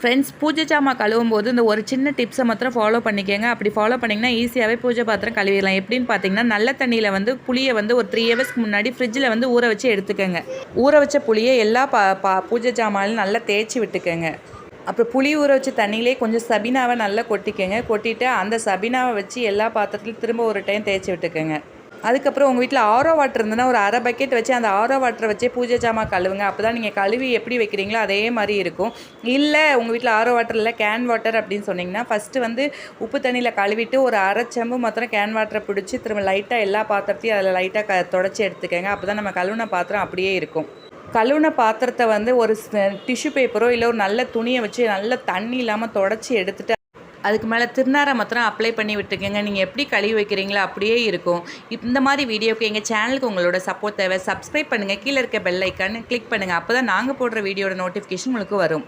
Friends, பூஜை ஜாமான் கழுவும்போது இந்த ஒரு சின்ன டிப்ஸை மாத்திரம் ஃபாலோ பண்ணிக்கோங்க. அப்படி ஃபாலோ பண்ணிங்கன்னா ஈஸியாகவே பூஜை பாத்திரம் கழுவிடலாம். எப்படின்னு பார்த்தீங்கன்னா, நல்ல தண்ணியில் வந்து புளியை வந்து ஒரு 3 ஹவர்ஸ்க்கு முன்னாடி ஃப்ரிட்ஜில் வந்து ஊற வச்சு எடுத்துக்கோங்க. ஊற வச்ச புளியை எல்லா பூஜை ஜாமான்லையும் நல்லா தேய்ச்சி விட்டுக்கோங்க. அப்புறம் புளி ஊற வச்ச தண்ணியிலே கொஞ்சம் சபீனாவை நல்லா கொட்டிக்கோங்க. கொட்டிட்டு அந்த சபீனாவை வச்சு எல்லா பாத்திரத்துலையும் திரும்ப ஒரு டைம் தேய்ச்சி விட்டுக்கோங்க. அதுக்கப்புறம் உங்கள் வீட்டில் ஆரோ வாட்டர் இருந்ததுன்னா ஒரு அரை பக்கெட் வச்சு அந்த ஆரோ வாட்டரை வச்சே பூஜை ஜாமான் கழுவுங்க. அப்போ தான் நீங்கள் கழுவி எப்படி வைக்கிறீங்களோ அதே மாதிரி இருக்கும். இல்லை உங்கள் வீட்டில் ஆரோ வாட்டர் இல்லை கேன் வாட்டர் அப்படின்னு சொன்னிங்கன்னா, ஃபஸ்ட்டு வந்து உப்பு தண்ணியில் கழுவிட்டு ஒரு அரை செம்பு மாத்திரம் கேன் வாட்டரை பிடிச்சி திரும்ப லைட்டாக எல்லா பாத்திரத்தையும் அதில் லைட்டாக தொடச்சி எடுத்துக்கோங்க. அப்போ தான் நம்ம கழுவுன பாத்திரம் அப்படியே இருக்கும். கழுவுன பாத்திரத்தை வந்து ஒரு டிஷ்யூ பேப்பரோ இல்லை ஒரு நல்ல துணியை வச்சு நல்லா தண்ணி இல்லாமல் தொடச்சி எடுத்துகிட்டு அதுக்கு மேலே திருநாரை மாத்திரம் அப்ளை பண்ணி விட்டுக்கோங்க. நீங்கள் எப்படி கழுவி வைக்கிறீங்களோ அப்படியே இருக்கும். இந்த மாதிரி வீடியோக்கு எங்கள் சேனலுக்கு உங்களோட சப்போர்ட் தேவை. சப்ஸ்கிரைப் பண்ணுங்கள். கீழே இருக்க பெல் ஐக்கான்னு கிளிக் பண்ணுங்கள். அப்போ தான் நாங்கள் போடுற வீடியோட நோட்டிஃபிகேஷன் உங்களுக்கு வரும்.